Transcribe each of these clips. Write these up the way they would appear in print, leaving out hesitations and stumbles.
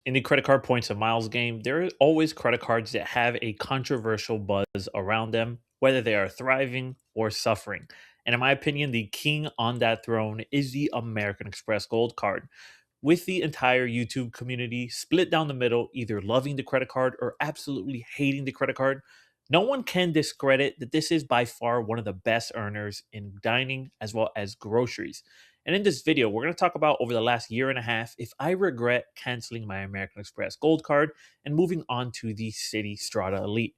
In the credit card points and miles game, there are always credit cards that have a controversial buzz around them, whether they are thriving or suffering. And in my opinion, the king on that throne is the American Express Gold Card, with the entire YouTube community split down the middle, either loving the credit card or absolutely hating the credit card. No one can discredit that this is by far one of the best earners in dining as well as groceries. And in this video, we're going to talk about over the last year and a half if I regret canceling my American Express Gold Card and moving on to the Citi Strata Elite.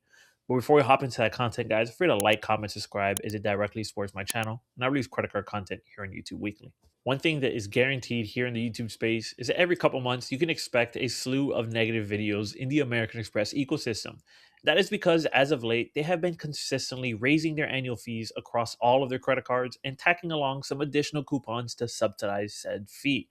But before we hop into that content, guys, feel free to like, comment, subscribe as it directly supports my channel. And I release credit card content here on YouTube weekly. One thing that is guaranteed here in the YouTube space is that every couple months you can expect a slew of negative videos in the American Express ecosystem. That is because as of late, they have been consistently raising their annual fees across all of their credit cards and tacking along some additional coupons to subsidize said fee.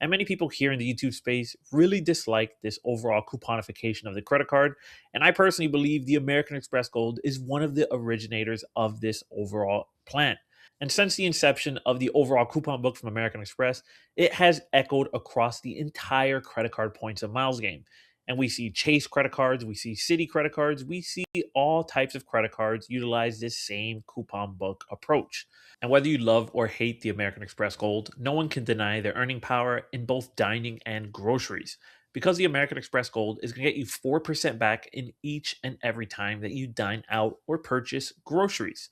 And many people here in the YouTube space really dislike this overall couponification of the credit card. And I personally believe the American Express Gold is one of the originators of this overall plan. And since the inception of the overall coupon book from American Express, it has echoed across the entire credit card points and miles game. And we see Chase credit cards, we see Citi credit cards, we see all types of credit cards utilize this same coupon book approach. And whether you love or hate the American Express Gold, no one can deny their earning power in both dining and groceries. Because the American Express Gold is going to get you 4% back in each and every time that you dine out or purchase groceries.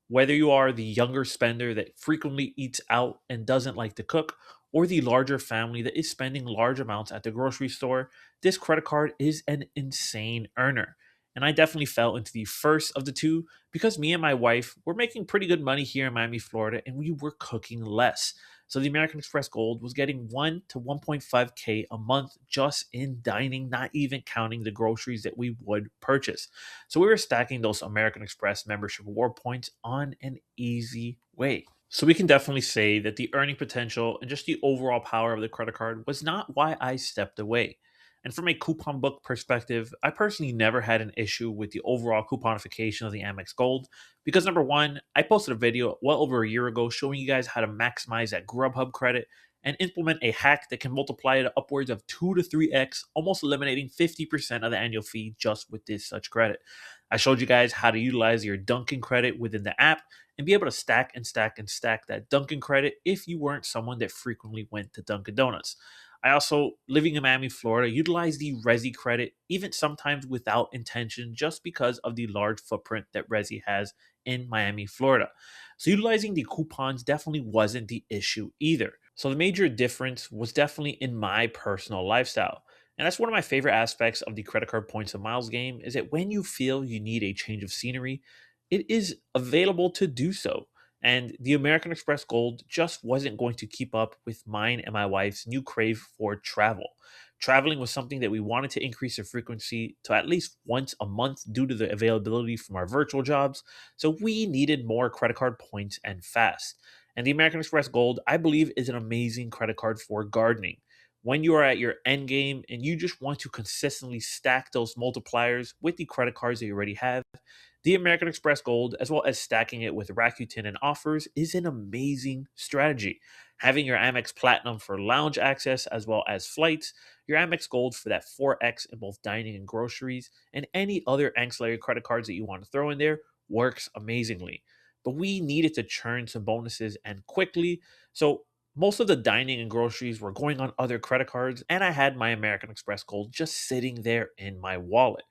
Whether you are the younger spender that frequently eats out and doesn't like to cook, or the larger family that is spending large amounts at the grocery store, this credit card is an insane earner. And I definitely fell into the first of the two because me and my wife were making pretty good money here in Miami, Florida, and we were cooking less. So the American Express Gold was getting 1 to 1.5K a month just in dining, not even counting the groceries that we would purchase. So we were stacking those American Express membership reward points on an easy way. So we can definitely say that the earning potential and just the overall power of the credit card was not why I stepped away. And from a coupon book perspective, I personally never had an issue with the overall couponification of the Amex Gold because number one, I posted a video well over a year ago showing you guys how to maximize that Grubhub credit and implement a hack that can multiply it upwards of 2 to 3x, almost eliminating 50% of the annual fee just with this such credit. I showed you guys how to utilize your Dunkin' credit within the app and be able to stack and stack and stack that Dunkin' credit if you weren't someone that frequently went to Dunkin' Donuts. I also, living in Miami, Florida, utilize the Resi credit, even sometimes without intention, just because of the large footprint that Resi has in Miami, Florida. So utilizing the coupons definitely wasn't the issue either. So the major difference was definitely in my personal lifestyle. And that's one of my favorite aspects of the credit card points and miles game is that when you feel you need a change of scenery, it is available to do so. And the American Express Gold just wasn't going to keep up with mine and my wife's new crave for travel. Traveling was something that we wanted to increase the frequency to at least once a month due to the availability from our virtual jobs. So we needed more credit card points and fast. And the American Express Gold, I believe, is an amazing credit card for gardening. When you are at your end game and you just want to consistently stack those multipliers with the credit cards that you already have, the American Express Gold, as well as stacking it with Rakuten and offers, is an amazing strategy. Having your Amex Platinum for lounge access as well as flights, your Amex Gold for that 4x in both dining and groceries, and any other ancillary credit cards that you want to throw in there works amazingly. But we needed to churn some bonuses and quickly. So most of the dining and groceries were going on other credit cards, and I had my American Express Gold just sitting there in my wallet.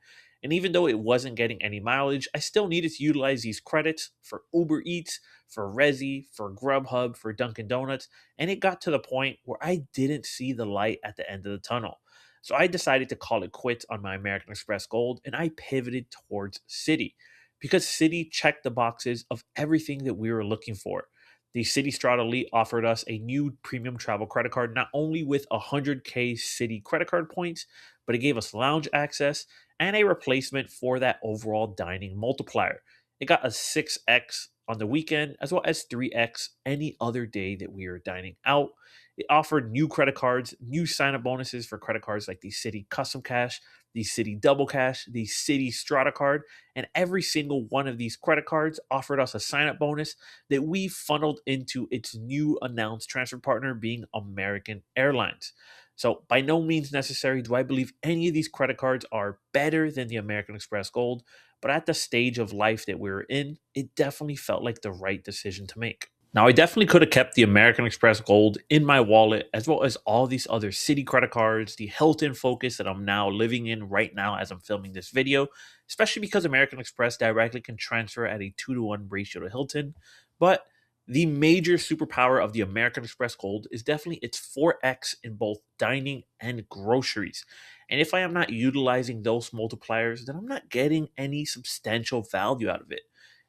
And even though it wasn't getting any mileage, I still needed to utilize these credits for Uber Eats, for Resi, for Grubhub, for Dunkin' Donuts. And it got to the point where I didn't see the light at the end of the tunnel. So I decided to call it quits on my American Express Gold and I pivoted towards Citi because Citi checked the boxes of everything that we were looking for. The Citi Strata Elite offered us a new premium travel credit card, not only with 100K Citi credit card points, but it gave us lounge access and a replacement for that overall dining multiplier. It got a 6x on the weekend as well as 3x any other day that we were dining out. It offered new credit cards, new sign up bonuses for credit cards like the Citi Custom Cash, the Citi Double Cash, the Citi Strata card, and every single one of these credit cards offered us a sign up bonus that we funneled into its new announced transfer partner being American Airlines. So, by no means necessary do I believe any of these credit cards are better than the American Express Gold, but at the stage of life that we were in, it definitely felt like the right decision to make. Now, I definitely could have kept the American Express Gold in my wallet, as well as all these other Citi credit cards, the Hilton Focus that I'm now living in right now as I'm filming this video, especially because American Express directly can transfer at a 2-to-1 ratio to Hilton. But the major superpower of the American Express Gold is definitely its 4x in both dining and groceries. And if I am not utilizing those multipliers, then I'm not getting any substantial value out of it.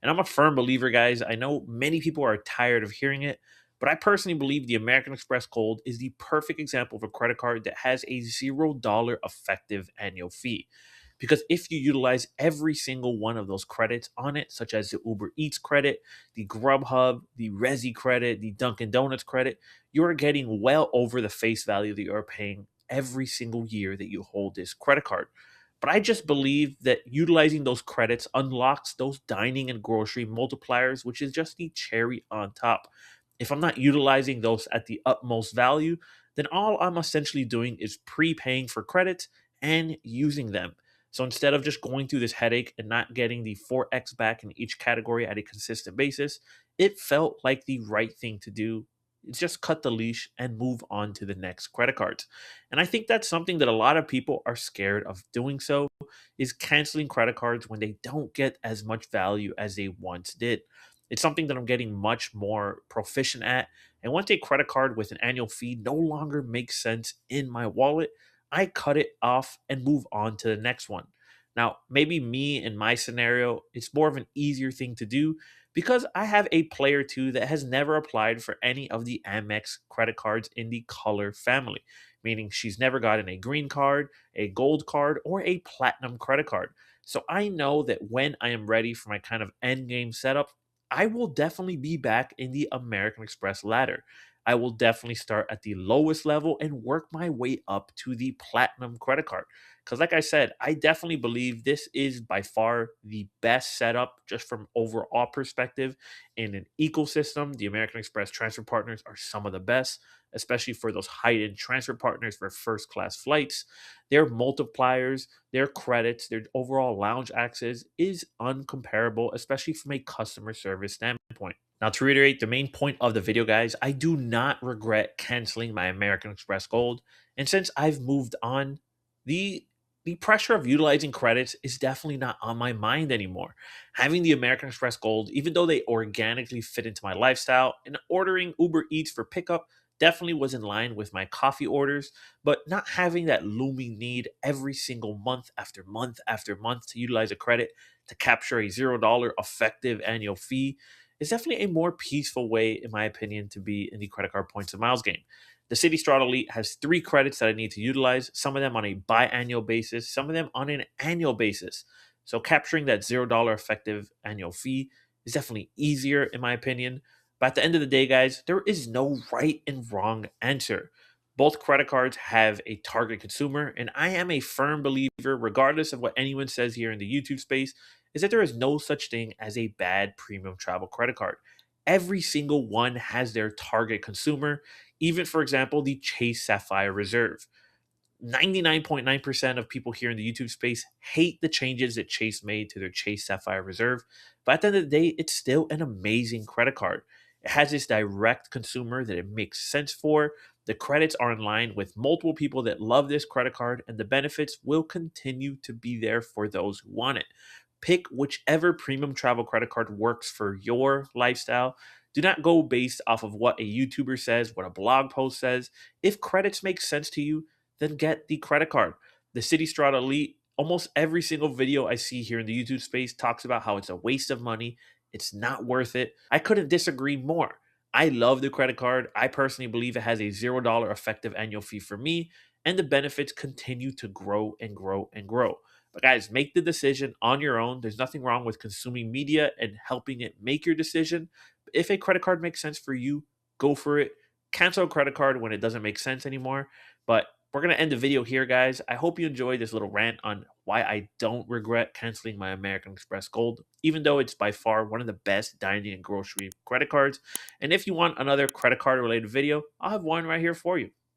And I'm a firm believer, guys. I know many people are tired of hearing it, but I personally believe the American Express Gold is the perfect example of a credit card that has a $0 effective annual fee. Because if you utilize every single one of those credits on it, such as the Uber Eats credit, the Grubhub, the Resi credit, the Dunkin' Donuts credit, you are getting well over the face value that you are paying every single year that you hold this credit card. But I just believe that utilizing those credits unlocks those dining and grocery multipliers, which is just the cherry on top. If I'm not utilizing those at the utmost value, then all I'm essentially doing is prepaying for credits and using them. So instead of just going through this headache and not getting the 4x back in each category at a consistent basis, it felt like the right thing to do. It's just cut the leash and move on to the next credit cards. And I think that's something that a lot of people are scared of doing so is canceling credit cards when they don't get as much value as they once did. It's something that I'm getting much more proficient at. And once a credit card with an annual fee no longer makes sense in my wallet, I cut it off and move on to the next one. Now, maybe me in my scenario, it's more of an easier thing to do because I have a player too that has never applied for any of the Amex credit cards in the color family, meaning she's never gotten a green card, a gold card, or a platinum credit card. So I know that when I am ready for my kind of end game setup, I will definitely be back in the American Express ladder. I will definitely start at the lowest level and work my way up to the platinum credit card. Because, like I said, I definitely believe this is by far the best setup just from overall perspective in an ecosystem. The American Express transfer partners are some of the best, especially for those high-end transfer partners for first-class flights. Their multipliers, their credits, their overall lounge access is uncomparable, especially from a customer service standpoint. Now, to reiterate the main point of the video, guys, I do not regret canceling my American Express Gold. And since I've moved on, the the pressure of utilizing credits is definitely not on my mind anymore. Having the American Express Gold, even though they organically fit into my lifestyle, and ordering Uber Eats for pickup definitely was in line with my coffee orders, but not having that looming need every single month after month to utilize a credit to capture a $0 effective annual fee is definitely a more peaceful way, in my opinion, to be in the credit card points and miles game. The City Strata Elite has 3 credits that I need to utilize, some of them on a biannual basis, some of them on an annual basis. So capturing that $0 effective annual fee is definitely easier, in my opinion. But at the end of the day, guys, there is no right and wrong answer. Both credit cards have a target consumer, and I am a firm believer, regardless of what anyone says here in the YouTube space, is that there is no such thing as a bad premium travel credit card. Every single one has their target consumer, even, for example, the Chase Sapphire Reserve. 99.9% of people here in the YouTube space hate the changes that Chase made to their Chase Sapphire Reserve. But at the end of the day, it's still an amazing credit card. It has this direct consumer that it makes sense for. The credits are in line with multiple people that love this credit card, and the benefits will continue to be there for those who want it. Pick whichever premium travel credit card works for your lifestyle. Do not go based off of what a YouTuber says, what a blog post says. If credits make sense to you, then get the credit card. The City Strata Elite, almost every single video I see here in the YouTube space talks about how it's a waste of money. It's not worth it. I couldn't disagree more. I love the credit card. I personally believe it has a $0 effective annual fee for me, and the benefits continue to grow and grow and grow. But guys, make the decision on your own. There's nothing wrong with consuming media and helping it make your decision. If a credit card makes sense for you, go for it. Cancel a credit card when it doesn't make sense anymore. But we're going to end the video here, guys. I hope you enjoyed this little rant on why I don't regret canceling my American Express Gold, even though it's by far one of the best dining and grocery credit cards. And if you want another credit card related video, I'll have one right here for you.